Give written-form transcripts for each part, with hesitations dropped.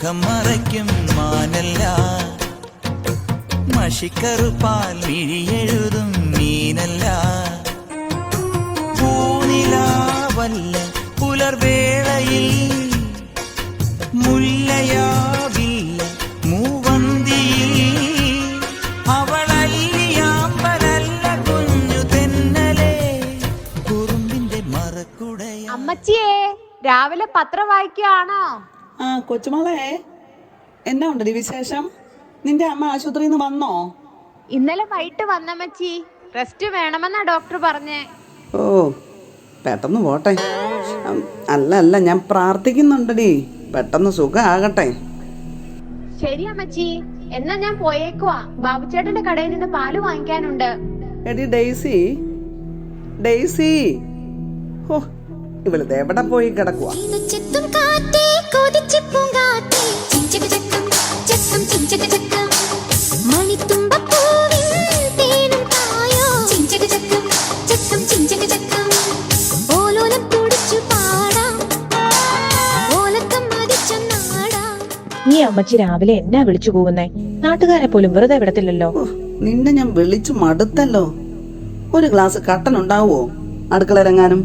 മുഖം മറയ്ക്കും മാനല്ല, മഷിക്കറുപ്പാൽ മിഴിയെഴുതും മീനല്ല. പൂനിലാവല്ല പുലർവേളയിൽ മുല്ലയാവില്ല മൂവന്തിയിൽ. അവളല്ലിയാമ്പലല്ല കുഞ്ഞു തെന്നലേ കുറുമ്പിന്റെ മറക്കുടയ. അമ്മച്ചിയേ, രാവിലെ പത്രം വായിക്കുകയാണോ? ആ കൊച്ചുമോളെ, എന്നാ ഉണ്ടടി വിശേഷം? നിന്റെ അമ്മ ആശുപത്രിയിൽ നിന്ന് വന്നോ? ഇന്നലെ വൈകിട്ട് വന്നമ്മച്ചി. റെസ്റ്റ് വേണമെന്നാ ഡോക്ടർ പറഞ്ഞേ. ഓ, പെട്ടെന്ന് പോട്ടെ. അല്ല ഞാൻ പ്രാർത്ഥിക്കുന്നുണ്ടടി, പെട്ടെന്ന് സുഖമാകട്ടെ. ശരി അമ്മച്ചി, എന്നാ ഞാൻ പോയേക്കുവാ. ബാബുച്ചേട്ടന്റെ കടയിൽ നിന്ന് പാല് വാങ്ങിക്കാനുണ്ട്. എടി ഡെയ്സി, ഡെയ്സി, ഓ ഇവള് എവിടെ പോയി കിടക്കുവാ? ഈ അമ്മച്ചി രാവിലെ എന്നാ വിളിച്ചു പോകുന്നേ? നാട്ടുകാരെ പോലും വെറുതെ വിടത്തില്ലല്ലോ. നിന്നെ ഞാൻ വിളിച്ചു മടുത്തല്ലോ. ഒരു ഗ്ലാസ് കട്ടൻ ഉണ്ടാവോ അടുക്കളയിലെങ്ങാനും?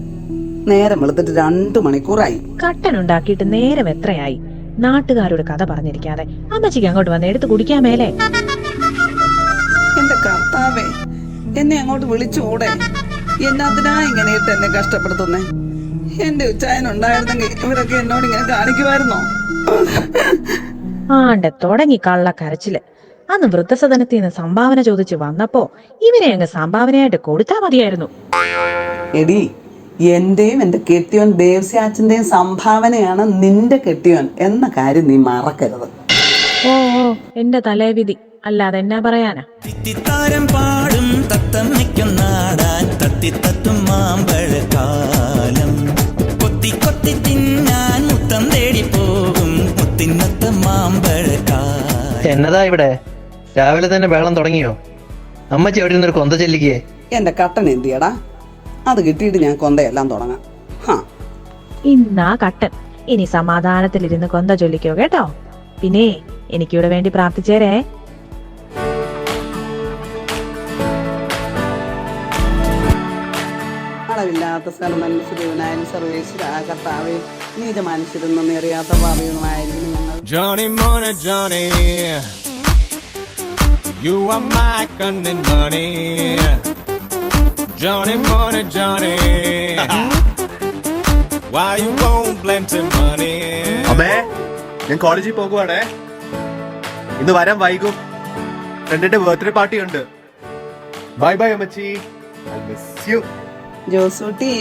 നേരം വെളുത്തിട്ട് 2 മണിക്കൂറായി. കട്ടൻ ഉണ്ടാക്കിയിട്ട് നേരം എത്രയായി? നാട്ടുകാരോട് കഥ പറഞ്ഞിരിക്കാതെ അമ്മച്ചിക്ക് അങ്ങോട്ട് വന്ന് എടുത്ത് കുടിക്കാൻ മേലെ. എന്റെ കർത്താവേ, എന്നെ അങ്ങോട്ട് വിളിച്ചുകൂടെ? എന്നാത്തിനാ ഇങ്ങനെ ഇട്ട് എന്നെ കഷ്ടപ്പെടുത്തുന്നേ? എന്റെ ഉച്ചായൻ ഉണ്ടായിരുന്നെങ്കിൽ ഇവരൊക്കെ എന്നോട് ഇങ്ങനെ കാണിക്കുമായിരുന്നോ? തുടങ്ങി കള്ളക്കരച്ചില്. അന്ന് വൃദ്ധസദനത്തിൽ നിന്ന് സംഭാവന ചോദിച്ചു വന്നപ്പോ ഇവരെ അങ്ങ് സംഭാവനയായിട്ട് കൊടുത്താ മതിയായിരുന്നു. എടി, എന്റെയും എന്റെ കെട്ടിയോൻ ദേവസ്യാച്ചന്റെയും സംഭാവനയാണ് നിന്റെ കെട്ടിയോൻ എന്ന കാര്യം നീ മറക്കരുത്. ഓ എന്റെ തലേവിധി, അല്ലാതെ എന്നാ പറയാനാ? തിത്തിത്താരം പാടും തത്തമ്മയ്ക്കും നാടാൻ തത്തിത്തത്തും മാമ്പഴക്കാലം. കൊത്തി കൊത്തി തിന്നാൻ മുത്തം തേടി പോകും മുത്തിനത്ത മാമ്പഴക്കാലം. എന്നതാ ഇവിടെ രാവിലെ തന്നെ വെള്ളം തുടങ്ങിയോ? അമ്മച്ചി എവിടെ നിന്നൊരു കൊന്ത ചെല്ലിക്കേ. എന്റെ കട്ടൻ എന്തിയടാ? അത് കിട്ടിയിട്ട് ഞാൻ കൊന്തയെല്ലാം തുടങ്ങാം. ഇന്നാ കട്ടൻ. ഇനി സമാധാനത്തിലിരുന്ന് കൊന്ത ചൊല്ലിക്കോ കേട്ടോ. പിന്നെ എനിക്കിവിടെ വേണ്ടി പ്രാർത്ഥിച്ചേരേ. അളവില്ലാത്ത സ്ഥലമനുസരിവനായ സർവേശ്വര കർത്താവേ, നീത മനുഷ്യരൊന്നും അറിയാത്ത പാപികളുമായിരിക്കും ഞങ്ങൾ. Johnny money, Johnny, you are my cunning money. Johnny money, Johnny, why you won't plenty money? അമ്മേ, ഞാൻ കോളേജിൽ പോകുവാണേ. ഇന്ന് വരാൻ വൈകും. ഫ്രണ്ടിന്റെ ബർത്ത്ഡേ പാർട്ടി ഉണ്ട്. ബൈ ബൈ അമ്മച്ചി, ഐ മിസ് യു. ജോസൂട്ടി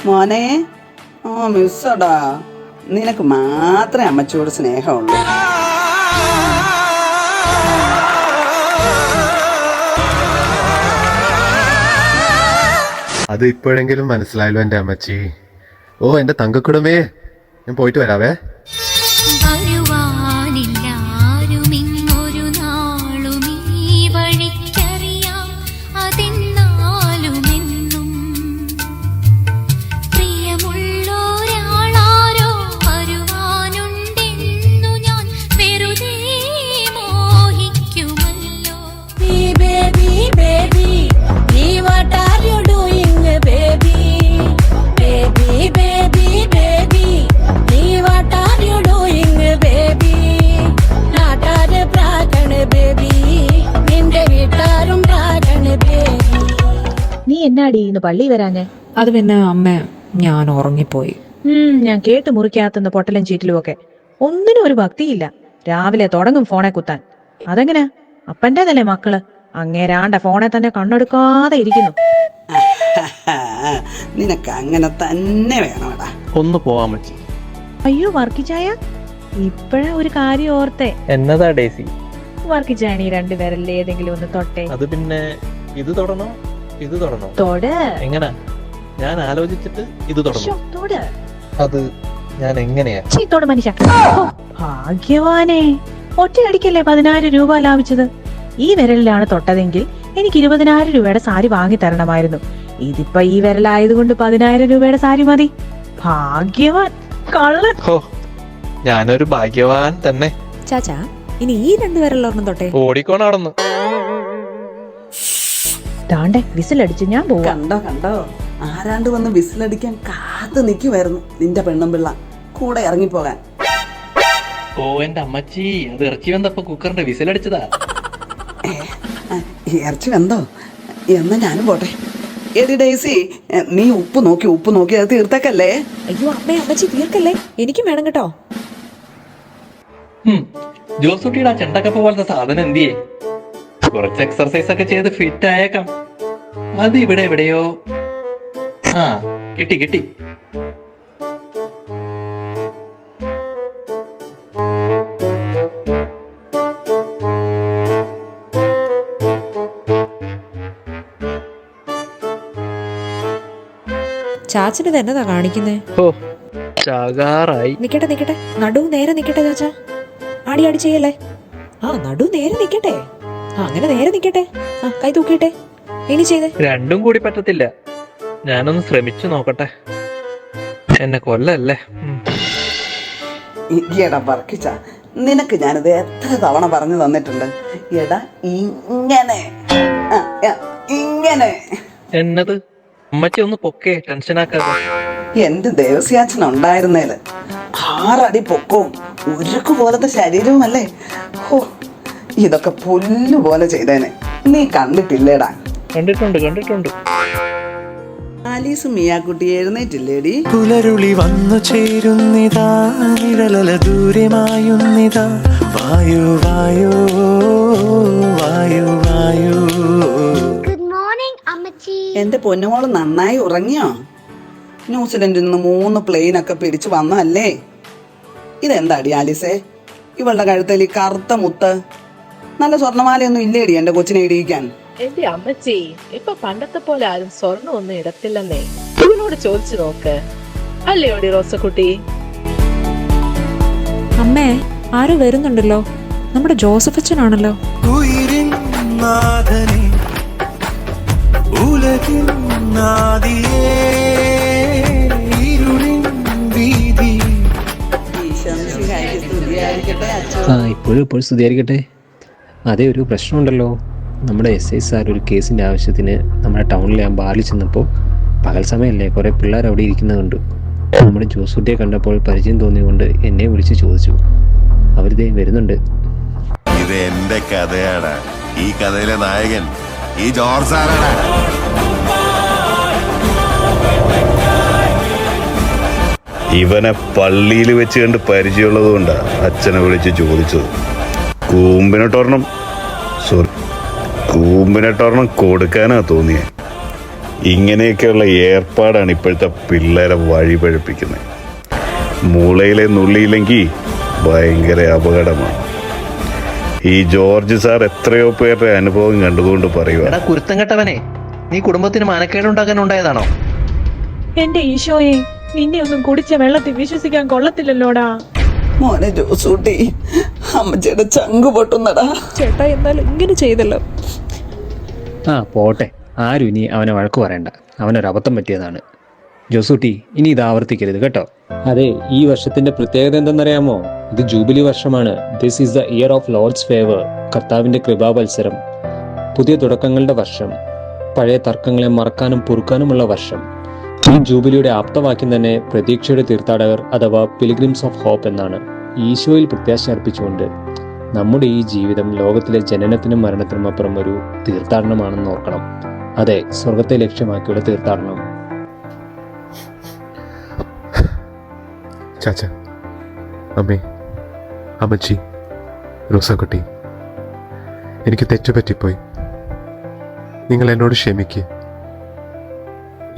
മോനെ, മിസ്സടാ, നിനക്ക് മാത്രമേ അമ്മച്ചിയോട് സ്നേഹമുള്ളൂ. അത് ഇപ്പോഴെങ്കിലും മനസ്സിലായല്ലോ എന്റെ അമ്മച്ചി. ഓ എന്റെ തങ്കക്കുടമേ, ഞാൻ പോയിട്ട് വരാവേ. നീ എന്നാടി ഇന്ന് പള്ളി വരാഞ്ഞേ? അത് പിന്നെ അമ്മ, ഞാൻ ഉറങ്ങിപ്പോയി. ഞാൻ കേട്ട് മുറിക്കാത്തുന്ന പൊട്ടലും ചീറ്റിലും ഒക്കെ. ഒന്നിനും ഒരു ഭക്തിയില്ല. രാവിലെ തുടങ്ങും ഫോണെ കുത്താൻ. അതെങ്ങനാ? അപ്പൻ്റെതല്ലേ മക്കള്, അങ്ങേരാണ്ട ഫോണെ തന്നെ കണ്ണെടുക്കാതെ ഇരിക്കുന്നു. നിനക്ക് അങ്ങനെ തന്നെ വേണമടാ. ഒന്ന് പോവാൻ പറ്റി. അയ്യോ വർക്കിച്ചായ, ഇപ്പഴാ ഒരു കാര്യം ഓർത്തേ. എന്നതാ ഡേസി? വർക്കിച്ചായ, നീ രണ്ടുപേരല്ലേ ഏതെങ്കിലും ഒന്ന് തൊട്ടേ. അത് പിന്നെ ഇത് തൊടണോ ഇത് തൊടണോ? തൊട്. എങ്ങനാ? ഞാൻ ആലോചിച്ചിട്ട് ഇത് തൊടണം. തൊട്. അത് ഞാൻ എങ്ങനെയാ? തൊട് മനുഷ്യ. ഭാഗ്യവാനെ, ഒറ്റയടിക്കല്ലേ 10,000 രൂപ ലാഭിച്ചത്. ഈ വിരലിലാണ് തൊട്ടതെങ്കിൽ എനിക്ക് 20,000 രൂപയുടെ സാരി വാങ്ങി തരണമായിരുന്നു. ഇതിപ്പോ ഈ വിരലായതുകൊണ്ട് 10,000 രൂപയുടെ സാരി മതി. ഭാഗ്യവാൻ. കള്ളൻ. ഞാനൊരു ഭാഗ്യവാൻ തന്നെ. ചാച്ചാ ഇനി ഈ രണ്ടുപേരുള്ളൊരെണ്ണം തൊട്ടേ. ഓടിക്കോ നടന്നു. താണ്ടെ വിസിലടിച്ച് ഞാൻ പോവാ. കണ്ടോ കണ്ടോ, ആരാണ്ട് വന്ന് വിസിലടിക്കാൻ കാത്തു നിൽക്കുമായിരുന്നു നിന്റെ പെണ്ണും പിള്ള കൂടെ ഇറങ്ങിപ്പോകാൻ. ഓ എന്റെ അമ്മച്ചി, അത് ഇറച്ചി വന്നപ്പോ കുക്കറിന്റെ വിസിലടിച്ചതാ. ഇറച്ചി വെന്തോ? എന്നാ ഞാനും പോട്ടെ. എടി ഡേസി, നീ ഉപ്പ് നോക്കി അത് തീർത്തേക്കല്ലേ. അയ്യോ അമ്മേ, അമ്മച്ചി തീർക്കല്ലേ, എനിക്കും വേണം കേട്ടോ. ജോസൂട്ടിയുടെ ആ ചെണ്ടക്കപ്പ പോലത്തെ സാധനം എന്തിയേ? കുറച്ച് എക്സർസൈസ് ഒക്കെ ചെയ്ത് ഫിറ്റ് ആയേക്കാം. അത് ഇവിടെ എവിടെയോ. ആ കിട്ടി. ചാച്ചന് എന്നതാ കാണിക്കുന്നേ? ഓ ചാകാറായി. നിക്കട്ടെ, നടു നേരെ നിക്കട്ടെ ചാച്ചാ. ആടി ചെയ്യല്ലേ. ആ നടു നേരെ നിക്കട്ടെ. അങ്ങനെ നേരെ നിക്കട്ടെ. ആ കൈ തൂക്കിട്ടെ. ഇനി ചെയ്തേ. രണ്ടും കൂടി പറ്റത്തില്ല. ഞാനൊന്ന് ശ്രമിച്ചു നോക്കട്ടെ. എന്നെ കൊല്ലല്ലേ. എടാ വർക്കിച്ച, നിനക്ക് ഞാനിത് എത്ര തവണ പറഞ്ഞു തന്നിട്ടുണ്ട്. എടാ ഇങ്ങനെ എന്നത് അമ്മച്ചി ഒന്ന് പൊക്കേ, ടെൻഷനാക്കാതെ. എന്റെ ദേവസ്യാച്ചൻ ഉണ്ടായിരുന്നേല് 6 അടി പൊക്കവും ഉരുക്ക് പോലത്തെ ശരീരവുമല്ലേ. ഓ, ഇതൊക്കെ പുല്ലുപോലെ ചെയ്തേനെ. നീ കണ്ടിട്ടില്ലേടാ? കണ്ടിട്ടുണ്ട്. ആലീസ് മിയാക്കുട്ടി എഴുന്നേറ്റില്ലേടി? പുലരുളി വന്നു ചേരുന്നിതാ, നിഴലല ദൂരമായുന്നിതാ. വായു വായു വായു വായു. എന്റെ പൊന്നുമോള് നന്നായി ഉറങ്ങിയോ? ന്യൂസിലൻഡിൽ നിന്ന് 3 പ്ലെയിനൊക്കെ പിടിച്ചു വന്നല്ലേ. ഇതെന്താടി ആലിസേ, ഇവളുടെ കഴുത്തിൽ ഈ കറുത്ത മുത്ത്? നല്ല സ്വർണ്ണമാലയൊന്നും ഇല്ലേടി എന്റെ കൊച്ചിനെ ഇടിയിക്കാൻ? എന്റെ അമ്മച്ചി, ഇപ്പൊ പണ്ടത്തെ പോലെ ആരും സ്വർണ്ണം ഒന്നും ഇടത്തില്ലെന്നേ. ഇവളോട് ചോദിച്ചു നോക്ക്. അല്ലയോടി റോസക്കുട്ടി? അമ്മേ, ആരോ വരുന്നുണ്ടല്ലോ. നമ്മുടെ ജോസഫ് അച്ഛനാണല്ലോ. ഉയിരിൻ നാഥനേ, ഉലകിൻ നാദിയേ, ഇരുളിൻ വീതി. ഇപ്പോഴും സ്തുതിയായിരിക്കട്ടെ. അതേ, ഒരു പ്രശ്നമുണ്ടല്ലോ. നമ്മുടെ SI സാർ ഒരു കേസിൻ്റെ ആവശ്യത്തിന് നമ്മുടെ ടൗണിൽ ഞാൻ ബാറിൽ ചെന്നപ്പോൾ പകൽ സമയമല്ലേ, കുറേ പിള്ളേർ അവിടെ ഇരിക്കുന്നത് കണ്ടു. നമ്മുടെ ജോസൂട്ടിയെ കണ്ടപ്പോൾ പരിചയം തോന്നിയുകൊണ്ട് എന്നെ വിളിച്ച് ചോദിച്ചു. അവരിതേ വരുന്നുണ്ട്. ഇത് എന്റെ കഥയാണ്. ഈ കഥയിലെ നായകൻ ഈ ജോർജ് സാറാണ്. ഇവനെ പള്ളിയിൽ വെച്ച് കണ്ട് പരിചയമുള്ളത് കൊണ്ടാ അച്ഛനെ വിളിച്ച് ചോദിച്ചത്. കൂമ്പിനെട്ടൊരെണ്ണം കൊടുക്കാനാ തോന്നിയേ. ഇങ്ങനെയൊക്കെയുള്ള ഏർപ്പാടാണ് ഇപ്പോഴത്തെ പിള്ളേരെ വഴി പഴപ്പിക്കുന്നത്. മൂളയിലെ നുള്ളിയില്ലെങ്കിൽ ഭയങ്കര അപകടമാണ്. ഈ ജോർജ് സാർ എത്രയോ പേരുടെ അനുഭവം കണ്ടുകൊണ്ട് പറയുക. കുരുത്തം കെട്ടവനെ, നീ കുടുംബത്തിന് മാനക്കേടുണ്ടാക്കാൻ ഉണ്ടായതാണോ? എന്റെ ഈശോയെ, നിന്നെ ഒന്നും കുടിച്ച വെള്ളത്തിൽ വിശ്വസിക്കാൻ കൊള്ളത്തില്ലല്ലോടാ. മോനെ ജോസൂട്ടി, അമ്മച്ചിയുടെ ചങ്കു പൊട്ടുന്നടാ. ചേട്ടാ, എന്നാലും ഇങ്ങനെ ചെയ്തല്ലോ. പോട്ടെ, ആരും ഇനി അവനെ വഴക്ക് പറയണ്ട. അവനൊരബദ്ധം പറ്റിയതാണ്. ജോസൂട്ടി, ഇനി ഇത് ആവർത്തിക്കരുത് കേട്ടോ. അതെ, ഈ വർഷത്തിന്റെ പ്രത്യേകത എന്തെന്നറിയാമോ? ഇത് ജൂബിലി വർഷമാണ്. This is the year of Lord's favour. കർത്താവിന്റെ കൃപാവത്സരം, പുതിയ തുടക്കങ്ങളുടെ വർഷം, പഴയ തർക്കങ്ങളെ മറക്കാനും പൊറുക്കാനുമുള്ള വർഷം. ഈ ജൂബിലിയുടെ ആപ്തവാക്യം തന്നെ പ്രതീക്ഷയുടെ തീർത്ഥാടകർ അഥവാ പിൽഗ്രിംസ് ഓഫ് ഹോപ്പ് എന്നാണ്. ഈശോയിൽ പ്രത്യാശ അർപ്പിച്ചുകൊണ്ട് നമ്മുടെ ഈ ജീവിതം ലോകത്തിലെ ജനനത്തിനും മരണത്തിനും അപ്പുറം ഒരു തീർത്ഥാടനമാണെന്ന് ഓർക്കണം. അതെ, സ്വർഗത്തെ ലക്ഷ്യമാക്കിയുള്ള തീർത്ഥാടനം. ചാച്ച, അമ്മേ, അമ്മച്ചി, റോസക്കുട്ടി, എനിക്ക് തെറ്റുപറ്റിപ്പോയി. നിങ്ങൾ എന്നോട് ക്ഷമിക്കുക.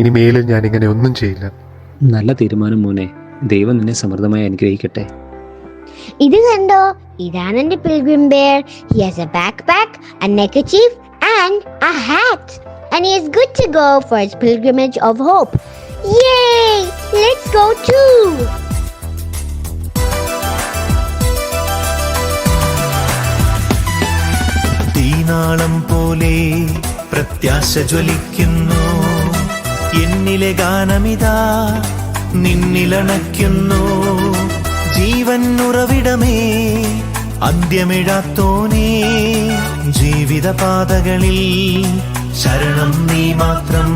ഇനി മേലിൽ ഞാൻ ഇങ്ങനെ ഒന്നും ചെയ്യില്ല. നല്ല തീരുമാനം മോനെ. ദൈവം നിന്നെ സമൃദ്ധമായി അനുഗ്രഹിക്കട്ടെ. ഇത് കണ്ടോ, ഇതാണ് എന്റെ pilgrim bear. He has a backpack, a neckerchief and a hat. And he is good to go for his pilgrimage of hope. Yay! Let's go too! തീനാളം പോലെ പ്രത്യാശ ജ്വലിക്കുന്നു. എന്നിലെ ഗാനമിതാ നിന്നിലണയ്ക്കുന്നു. ജീവൻ ഉറവിടമേ, അന്ത്യമിഴാത്തോനേ ജീവിതപാതകളിൽ ശരണം നീ മാത്രം.